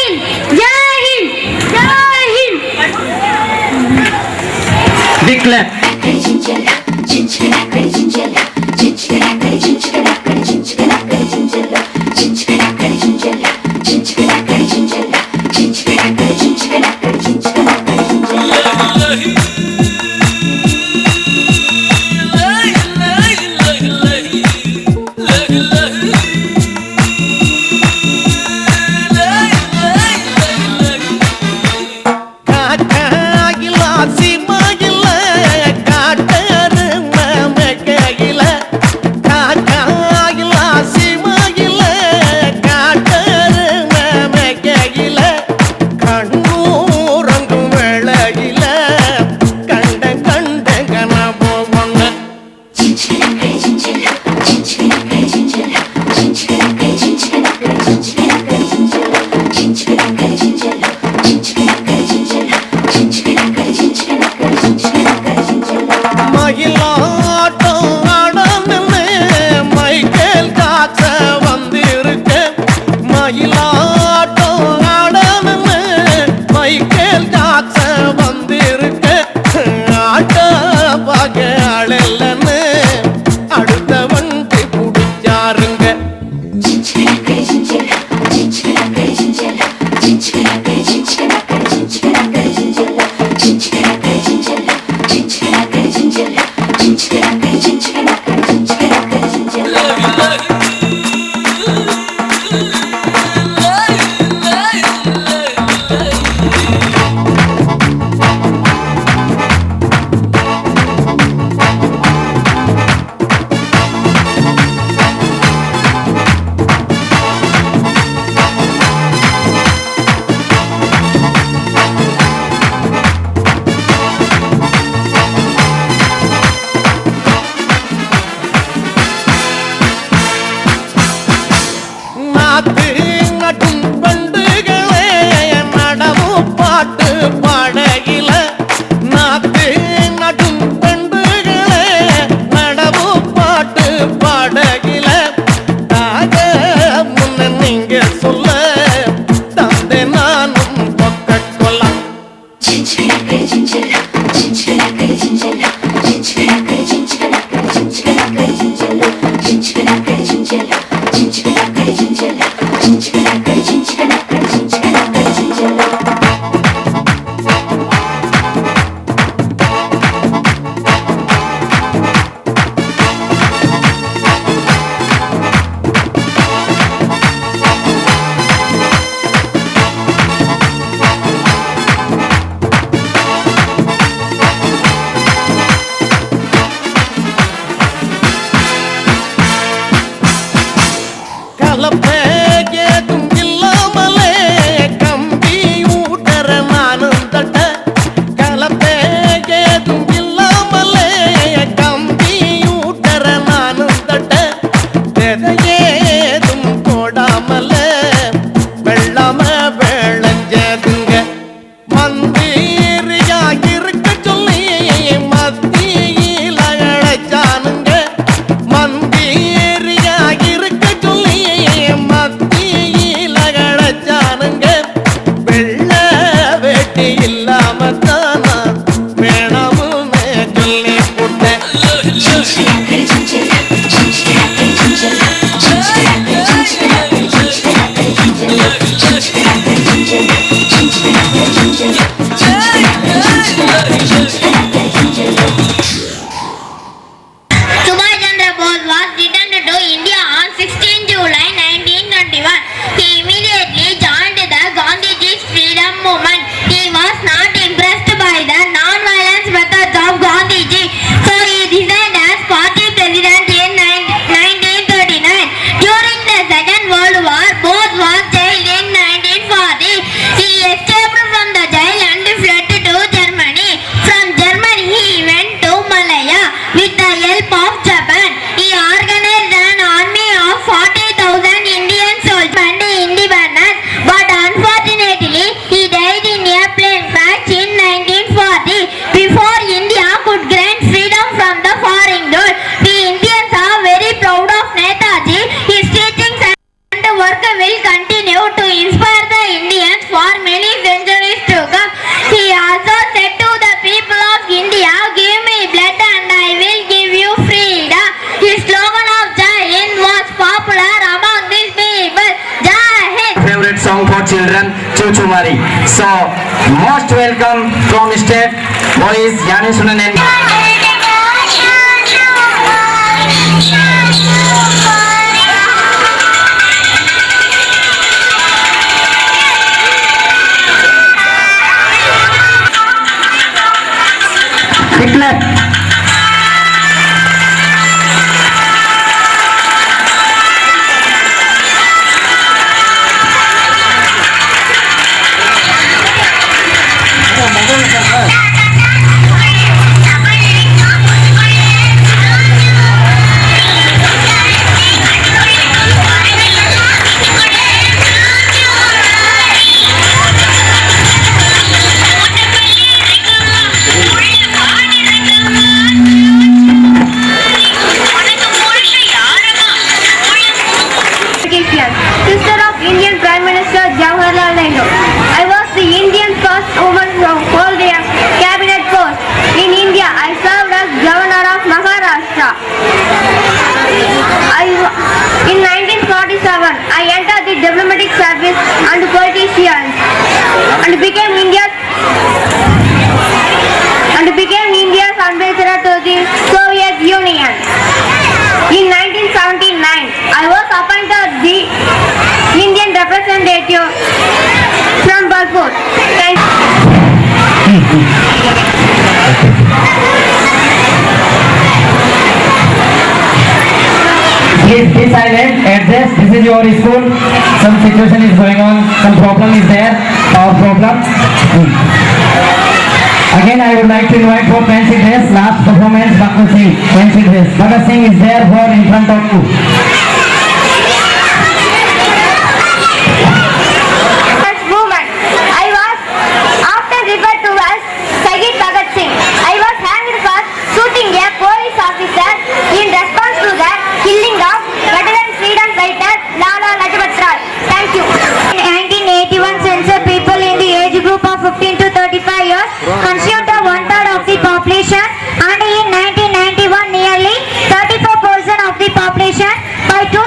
हिंद जय हिंद जय Hind. Declare World War, both were jailed in 1940. He escaped from the jail and for children, Chuchumari. So, most welcome from state, boys, Yanisunan and declare. Sister of Indian Prime Minister Jawaharlal Nehru. I was the Indian first woman to hold a cabinet post. In India, I served as Governor of Maharashtra. In 1947, I entered the diplomatic service and politicians and became India's ambassador to the Soviet Union. In 1979, I was appointed the Indian representative from Balpur. Thank you. Please be silent, adjust, this is your school, some situation is going on, some problem is there, power problem. Again I would like to invite for fancy dress, last performance Bhagat Singh, fancy dress. Bhagat Singh is there for in front of you. Movement. I was often referred to as Shahid Bhagat Singh. I was hanged for shooting a police officer in response to the killing of veteran freedom fighter Lala Lajpat Rai. Thank you. In 1981 census people in the age group of 15 to 35 years constitute one-third of the population, and in 1991 nearly 34% of the population. By 2000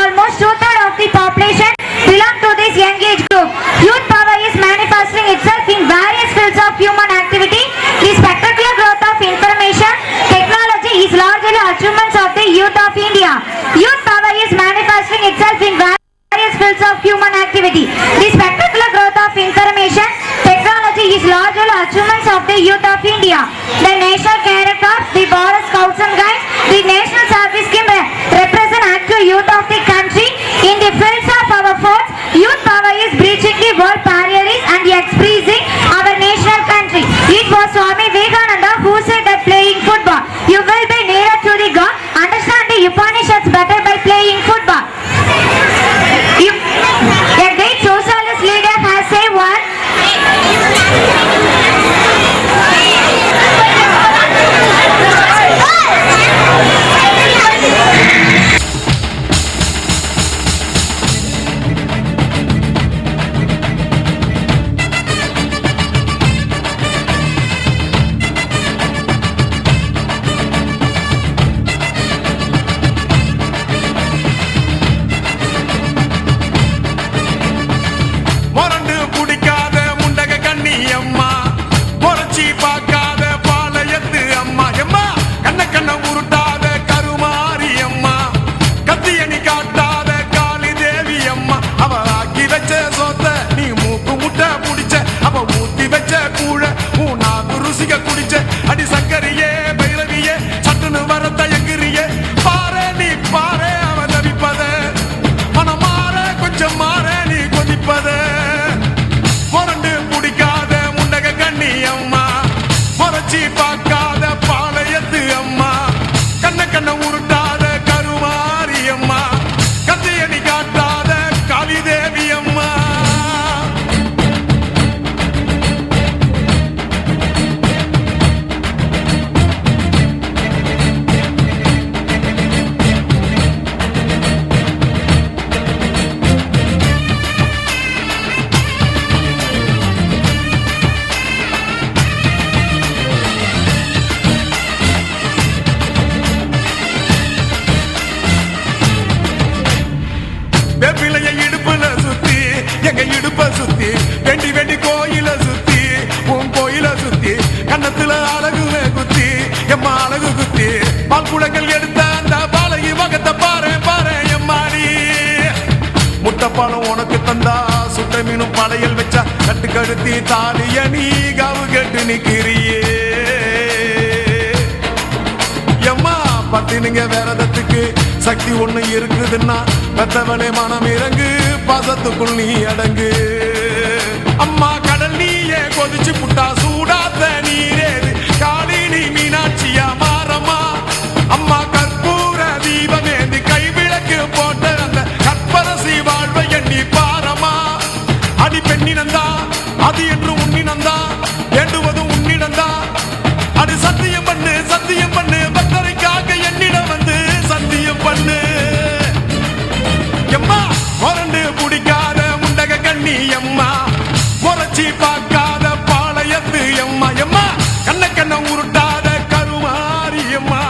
almost two-thirds of the population belong to this young age group. Youth power is manifesting itself in various fields of human activity. The spectacular growth of information technology is largely achievements of the youth of India. Youth power is manifesting itself in various fields of human activity. The spectacular growth of information technology is largely achievements of the youth of India. The National Cadet Corps, the Bharat Scouts and Guides, the National Service Scheme represent active youth of the country. In the fields of our force, youth power is breaching the world barriers and expressing our national country. It was Swami Vivekananda who said that playing football, you will be nearer to the God. Understand the Upanishads better by playing football. A great socialist leader has said one. மொரண்டு புடிக்காத முண்டக கண்ணி அம்மா, முறைச்சி பார்க்காத பாளையத்து அம்மா, எம்மா கண்ண கண்ண உருட்டாத கருமாரி அம்மா, கத்தியணி காட்டாத காளி தேவி அம்மா, அவ ஆக்கி வச்ச சோத்த நீ மூக்கு முட்டை புடிச்ச, அவ ஊத்தி வச்ச கூழ நாக்கு ருசிக குடிச்ச, அடி சங்கரியே பைரவியே சட்டுன்னு வர தயங்குறியே, பாரு நீ பாரு அவ தவிப்பத, மனம் மாற கொஞ்சம் மாற நீ கொதிப்பத, மொரண்டு புடிக்காத முண்டக கண்ணி அம்மா, முறைச்சி பார்க்காத பாளையத்து அம்மா, கண்ண கண்ண உருட்டாத கருமாரி அம்மா, கத்தியணி காட்டாத காளி தேவி அம்மா. இடுப்ப சுத்தி வெண்டி வெண்டி கோயில சுத்தி உன் கோயில சுத்தி கண்ணத்துல அழகுவே குத்தி எம்மா அழகு குத்தி பால் குடங்கள் எடுத்த அந்த பாலகி மகத்தை பாரு பாரு எம்மாடி முட்டைப்பாலம் உனக்கு தந்தா சுட்ட மீனும் படையல் வச்சா கட்டு கழுத்தி தாலிய நீ காவு கேட்டு நிக்கிறியே எம்மா பத்தினுங்க விரதத்துக்கு சக்தி ஒண்ணு இருக்குதுன்னா பெத்தவனே மனம் இறங்கு பாசத்துக்குள் நீ அடங்கு அம்மா கடல் நீயே கொதிச்சு புட்டா சூடாத்த நீரேது காளினி மீனாட்சியா மாறம்மா அம்மா கற்பூர தீபமேந்தி கைவிளக்கு போட்ட அந்த கற்பரசி வாழ்வை எண்ணி பாரம்மா அடி பெண்ணினந்தா அது என்று உன்னினந்தா வேண்டுவதும் உன்னிடந்தா அடி சத்தியம் பண்ணு பக்தரைக்காக என்னிடம் வந்து சத்தியம் பண்ணு எம்மா முரண்டு பிடிக்காத முண்டக கண்ணி எம்மா முறைச்சி பார்க்காத பாளையத்து எம்மா எம்மா கண்ண உருட்டாத கருமாரி எம்மா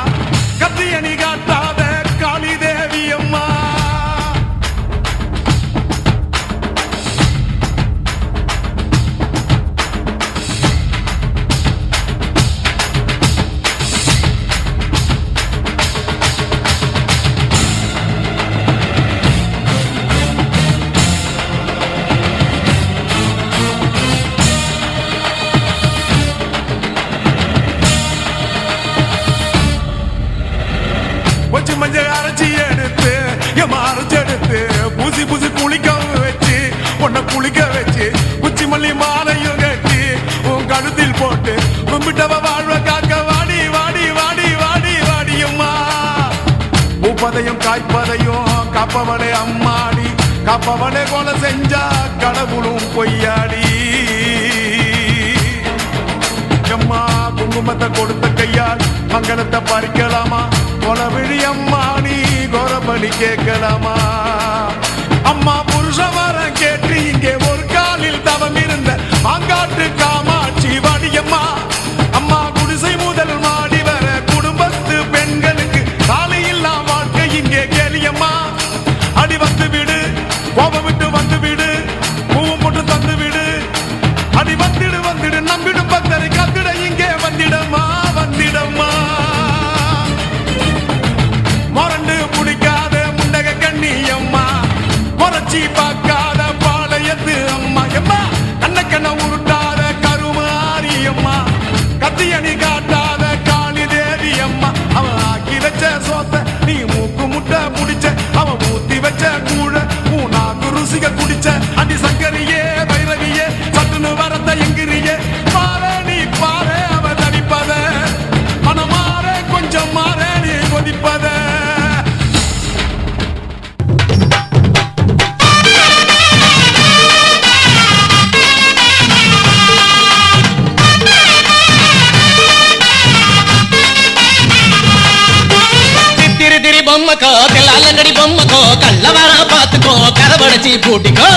கத்தியணி காட்டாத காளி தேவி அம்மா வச்சு மஞ்சள் அரைச்சி எடுத்து எம்மா அரைச்சி எடுத்து பூசி பூசி குளிக்க வச்சு உன்னை குளிக்க வச்சு குச்சி மல்லி மாலையும் கட்டி உன் கழுத்தில் போட்டு கும்பிட்டவ வாழ்வ காக்க வாடி வாடி வாடி வாடி வாடி அம்மா பூப்பதையும் காய்ப்பதையும் காப்பவளே அம்மாடி காப்பவளே கொலை செஞ்சா கடவுளும் பொய்யாடி அம்மா குங்குமத்தை கொடுத்த கையால் மங்களத்தை பறிக்கலாமா கொலவிழி அம்மா நீ கோரபலி கேட்கலாமா அம்மா புருஷ வரம் கேட்டு இங்கே ஒரு காலில் தவம் இருந்த மாங்காட்டு காமாட்சி வாடியம்மா அம்மா குடிசை முதல் மாடி வர குடும்பத்து பெண்களுக்கு சாலையில்லா வாழ்க்கை இங்கே கேளியம்மா அடி வந்து விடு கோபம் விட்டு வந்து விடு பூவும் போட்டு தந்து விடு அடி வந்துடு நம்பிடும் பக்தரை கத்திட இங்கே வந்திடம்மா மொரண்டு பிடிக்காத முண்டக கண்ணி அம்மா முறைச்சி பார்க்காத பாளையத்து அம்மா எம்மா கண்ண உருட்டாத கருமாரி அம்மா கத்தியணி காட்டாத காளி தேவி அம்மா அவன் ஆக்கி வச்ச சோத்த நீ மூக்கு முட்டை முடிச்ச அவன் ஊத்தி வச்ச கூழ நாக்கு ருசிக குடிச்ச அடி சங்கரியே பைரவியே சட்டுன்னு வரத்த எங்கிரியே பாரு நீ பாரு அவ தடிப்பத மனமாற கொஞ்சம் மாற நீ கொதிப்பத பொம்மக்கோ தெல்லாலங்கடி பொம்மக்கோ கள்ளவரா பாத்துக்கோ கதவடைச்சி பூட்டிக்கோ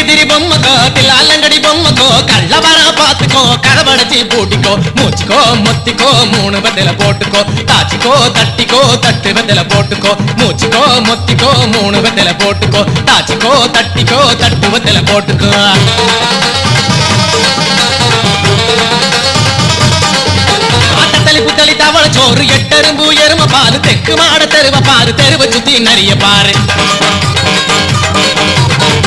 திரி பொம்மக்கோ தெல்லாலங்கடி பொம்மக்கோ கள்ளவரா பாத்துக்கோ கதவடைச்சி பூட்டிக்கோ மூச்சுக்கோ மொத்திக்கோ 3 பத்தில போட்டுக்கோ தாச்சிக்கோ தட்டிக்கோ தட்டு பத்தில போட்டுக்கோ மூச்சுக்கோ மொத்திக்கோ 3 பத்தில போட்டுக்கோ தாச்சிக்கோ தட்டிக்கோ தட்டு பத்தில போட்டுக்கோ புத்தளி தவள சோறு எட்டெரும்பு எரும பாரு தெக்கு மாட தெருவ பாரு தெருவ சுத்தி நிறைய பாரு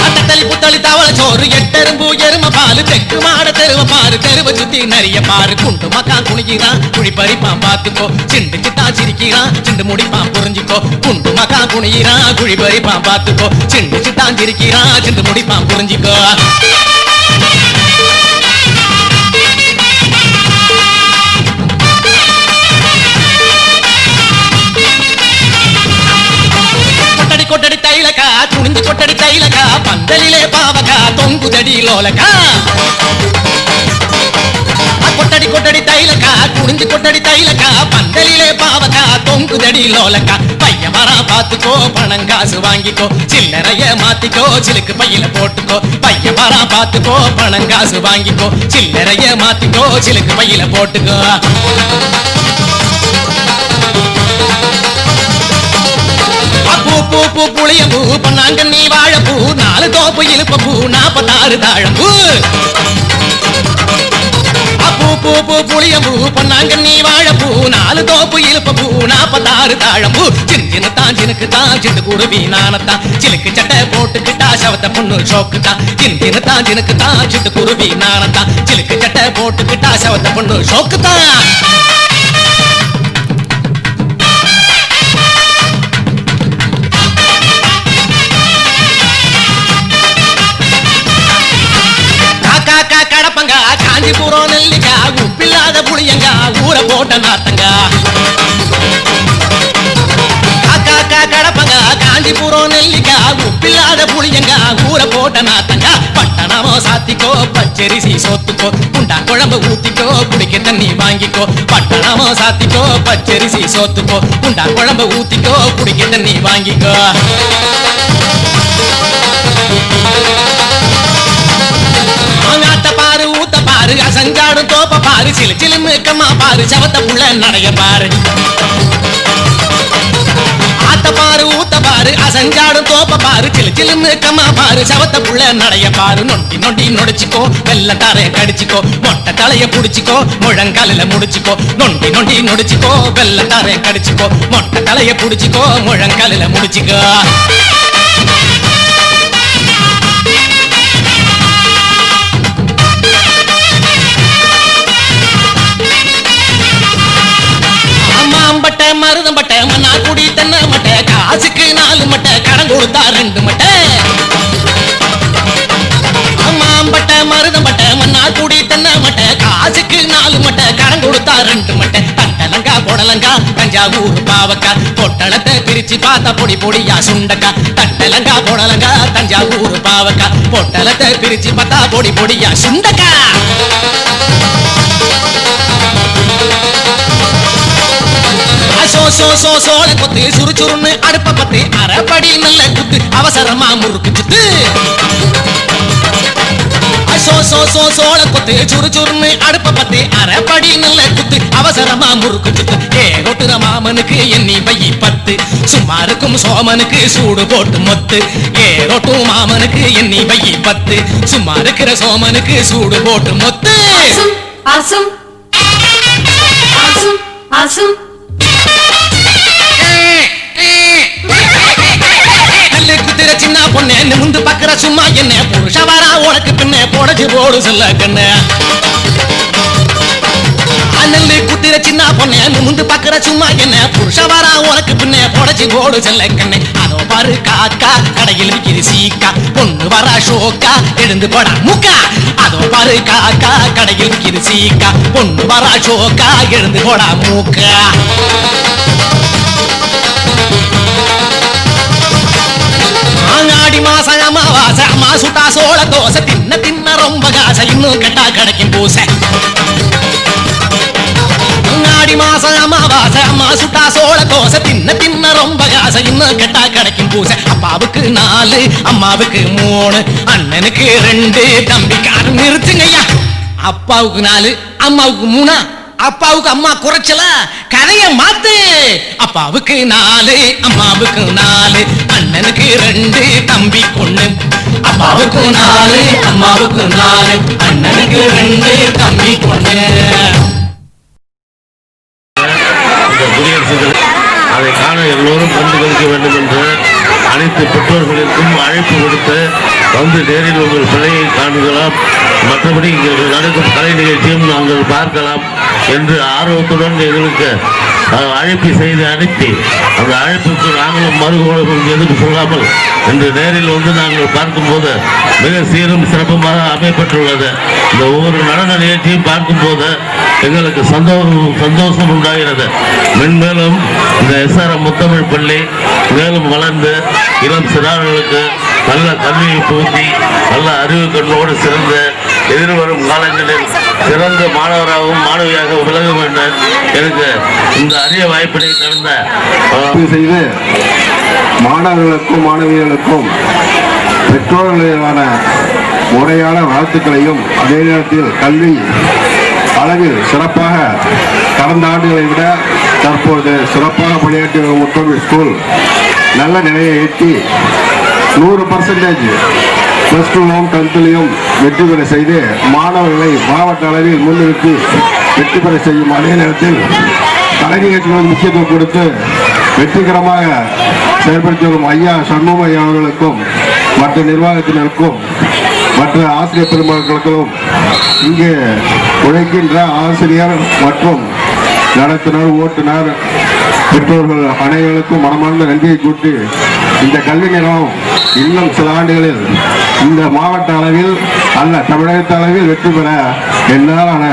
அத்தளி புத்தளி தவள சோறு எட்டெரும்பு எரும பாரு தெக்கு மாட தெருவ பாரு தெருவ சுத்தி நிறைய பாரு குண்டு மக்கா குனிக்கிறான் குழி பறிப்பான் பாத்துக்கோ சிண்டு சித்தா சிரிக்கிறான் சிண்டு முடிப்பான் புரிஞ்சுக்கோ குண்டு மக்கா குனிக்கிறான் குழி பறிப்பான் பாத்துக்கோ சிண்டு சித்தா சிரிக்கிறான் சிண்டு முடிப்பான் புரிஞ்சுக்கோ கொட்டடி தைலக்கா துணிந்து கொட்டடி தைலக்கா பந்தலிலே பாவக்கா தொங்குதடி லோலக்கா கொட்டடி தைலக்கா துணிந்து கொட்டடி தைலக்கா பந்தலிலே பாவக்கா தொங்குதடி லோலக்கா பைய வரா பாத்துக்கோ பணங்காசு வாங்கிக்கோ சில்லறைய மாத்திக்கோ சிலுக்கு பையில போட்டுக்கோ பைய வரா பாத்துக்கோ பணங்காசு வாங்கிக்கோ சில்லறைய மாத்திக்கோ சிலுக்கு பையில போட்டுக்கோ பூ பூ புளியம்பூ பொன்னாங்கண்ணி வாழைப்பூ 4 தோப்பு இழுப்பம்பூ 46 தாழம்பூ பூ பூ பூ புளியம்பூ பொன்னாங்கண்ணி வாழைப்பூ 4 தோப்பு இழுப்பம்பூ 46 தாழம்பூ சின்ன ஜினுக்கு தான் சிட்டு குருவி நானத்தான் சிலுக்கு சட்டை போட்டுக்கிட்டா சவத்த பொண்ணு ஷோக்கு தான் சின்ன ஜினுக்கு தான் சிட்டு குருவி நானத்தான் சிலுக்கு சட்டை போட்டுக்கிட்டா சவத்த பொண்ணு ஷோக்கு தான் கடப்பங்க காஞ்சிபுரம் நெல்லிக்கா உப்பில்லாத புளியங்க ஊற போட்ட நாத்தங்க கடப்பங்க காஞ்சிபுரம் நெல்லிக்கா உப்பில்லாத புளியங்க ஊற போட்ட நாத்தங்க பட்டணமோ சாத்திக்கோ பச்சரிசி சோத்துக்கோ குண்டா குழம்பு ஊத்திக்கோ குடிக்க தண்ணி வாங்கிக்கோ பட்டணமோ சாத்திக்கோ பச்சரிசி சோத்துக்கோ குண்டா குழம்பு ஊத்திக்கோ குடிக்க தண்ணி வாங்கிக்கோ பாரு ஊத்த பாரு அசஞ்சாடும் தோப்ப பாரு சிலு சிலுன்னு கம்மா பாரு சவத்த புள்ள நடைய பாரு ஆத்த பாரு ஊத்த பாரு அசஞ்சாடும் தோப்ப பாரு சிலு சிலுன்னு கம்மா பாரு சவத்த புள்ள நடைய பாரு நொண்டி நொண்டி நொடிச்சுக்கோ வெள்ள தாரைய கடிச்சுக்கோ மொட்டை தலைய புடிச்சுக்கோ முழங்காலில முடிச்சுக்கோ நொண்டி நொண்டி நொடிச்சுக்கோ வெள்ள தாரைய கடிச்சுக்கோ மொட்டை தலைய புடிச்சுக்கோ முழங்காலில முடிச்சுக்கோ மருதம்பட்ட மண்ணா குடி தென்ன மட்டை காசுக்கு 4 மட்டை கடன் கொடுத்தா 2 மட்டை அம்மாம்பட்ட மருதம்பட்ட மண்ணா குடி தென்ன மட்டை காசுக்கு 4 மட்டை கடன் கொடுத்தா 2 மட்டை தட்டலங்கா பொடலங்கா தஞ்சாவூர் பாவக்கா பொட்டலத்தை பிரிச்சு பார்த்தா பொடி பொடியா சுண்டக்கா தட்டலங்கா பொடலங்கா தஞ்சாவூர் பாவக்கா பொட்டலத்தை பிரிச்சு பார்த்தா பொடி பொடியா சுண்டக்கா சோள கொத்து சுறுசுறுன்னு அடுப்ப பத்து அரைப்படி நல்ல குத்து அவசரமா முறுக்கு சுத்து சோள கொத்து சுறுசுறுன்னு அடுப்ப பத்து அரைப்படி நல்ல குத்து அவசரமா முறுக்கு சுத்து ஏகோட்டுற மாமனுக்கு எண்ணி பையி 10 சும்மா இருக்கும் சோமனுக்கு சூடு போட்டு மொத்து ஏகோட்டும் மாமனுக்கு எண்ணி பையி 10 சும்மா இருக்கிற சோமனுக்கு சூடு போட்டு மொத்து ஆசும் ஆசும் ஆசும் குதிரை சின்ன பொண்ணு முந்து பக்கற சும்மா என்ன புருஷவரா உனக்கு பின்ன போடச்சு போடு சொல்ல கண்ணு அண்ணல் குதிரை சின்ன பொண்ணு முந்து பக்கற சும்மா என்ன புருஷவரா உனக்கு பின்ன போடச்சு போடு சொல்ல கண்ணு அதோ பாரு காக்கா கடையில் விக்கிது சீக்கா பொண்ணு வரா ஷோக்கா எழுந்து போடா முக்கா அதோ பாரு காக்கா கடையில் விக்கிது சீக்கா பொண்ணு வரா ஷோக்கா எழுந்து போடா மூக்கா ஆடி மாசம் அமாவாசை அம்மா சுட்டா சோள தோசை தின்ன ரொம்ப காசை இன்னும் கெட்டா கிடைக்கும் பூசை ஆடி மாசம் அமாவாசை அம்மா சுட்டா சோள தோசை தின்ன ரொம்ப காசை இன்னும் கெட்டா கிடைக்கும் பூசை அப்பாவுக்கு 4 அம்மாவுக்கு 3 அண்ணனுக்கு 2 தம்பிக்காரு நிறுத்துங்கய்யா அப்பாவுக்கு 4 அம்மாவுக்கு 3 அப்பாவுக்கு அம்மா குறைச்சல கதைய மாத்து அப்பாவுக்கு 4 அம்மாவுக்கு 4 அண்ணனுக்கு 2 தம்பி 1 அப்பாவுக்கு 4 அம்மாவுக்கு 4 அண்ணனுக்கு 2 தம்பி 1 அதை காண எல்லோரும் கண்டு கழிக்க வேண்டும் என்று அனைத்து பெற்றோர்களுக்கும் அழைப்பு கொடுத்து வந்து நேரில் உங்கள் பிள்ளையை காணுகலாம் மற்றபடி இங்கே நடக்கும் கலை நிகழ்ச்சியும் நாங்கள் பார்க்கலாம் என்று ஆர்வத்துடன் எங்களுக்கு அழைப்பு செய்து அனுப்பி அந்த அழைப்புக்கு நாங்களும் மறுகோளம் எதுக்கு சொல்லாமல் இன்று நேரில் வந்து நாங்கள் பார்க்கும்போது மிக சீரும் சிறப்புமாக அமைப்பட்டுள்ளது. இந்த ஒவ்வொரு நடன நிகழ்ச்சியும் பார்க்கும்போது எங்களுக்கு சந்தோஷம் உண்டாகிறது. மென்மேலும் இந்த SRM முத்தமிழ் பள்ளி மேலும் வளர்ந்து இளம் சிறார்களுக்கு நல்ல கல்வியை புகுத்தி நல்ல அறிவு கண்ணோடு சிறந்த எதிர்வரும் காலங்களில் சிறந்த மாணவராகவும் மாணவியாக விளங்க வேண்டும். எனக்கு இந்த அரிய வாய்ப்பினை கடந்த செய்து மாணவர்களுக்கும் மாணவிகளுக்கும் பெற்றோர்களான முறையான வாழ்த்துக்களையும் அதே நேரத்தில் கல்வி அளவில் சிறப்பாக கடந்த ஆண்டுகளை விட தற்போது சிறப்பாக பணியாற்றி வரும் முத்தமிழ் ஸ்கூல் நல்ல நிலையை எட்டி 100% +2 10லையும் வெற்றி பெற செய்து மாணவர்களை மாவட்ட அளவில் முன்னிறுத்தி வெற்றி பெற செய்யும் அதே நேரத்தில் கலை நிகழ்ச்சிகளுக்கு முக்கியத்துவம் கொடுத்து வெற்றிகரமாக செயல்படுத்தி வரும் ஐயா சண்முகம் ஐயா அவர்களுக்கும் மற்ற நிர்வாகத்தினருக்கும் மற்ற ஆசிரியர் பெருமக்களுக்கும் இங்கு உழைக்கின்ற ஆசிரியர் மற்றும் நடத்துனர் ஓட்டுநர் பெற்றோர்கள் அனைவருக்கும் மனமார்ந்த நன்றியை கூட்டி இந்த கல்வி நிறுவனம் இன்னும் சில ஆண்டுகளில் இந்த மாவட்ட அளவில் அல்ல தமிழகத்து அளவில் வெற்றி பெற என்னாலான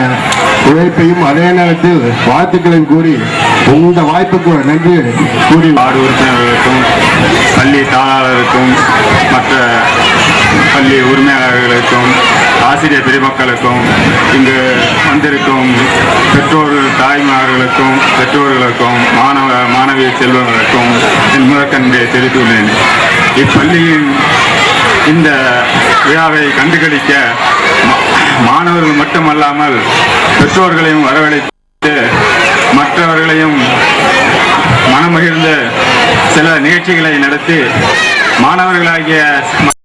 உழைப்பையும் அதே நேரத்தில் வாழ்த்துக்களையும் கூறி இந்த வாய்ப்புக்கு நன்றி கூறி வார்டு உறுப்பினர்களுக்கும் பள்ளி தாளாளருக்கும் மற்ற பள்ளி உரிமையாளர்களுக்கும் ஆசிரியர் பெருமக்களுக்கும் இங்கு வந்திருக்கும் பெற்றோர்கள் தாய்மார்களுக்கும் பெற்றோர்களுக்கும் மாணவிய செல்வங்களுக்கும் என் முதற்கன்பை தெரிவித்துள்ளேன். இப்பள்ளியின் இந்த விழாவை கண்டுகளிக்க மாணவர்கள் மட்டுமல்லாமல் பெற்றோர்களையும் வரவழைத்து மற்றவர்களையும் மனமகிழ்ந்த சில நிகழ்ச்சிகளை நடத்தி மாணவர்களாகிய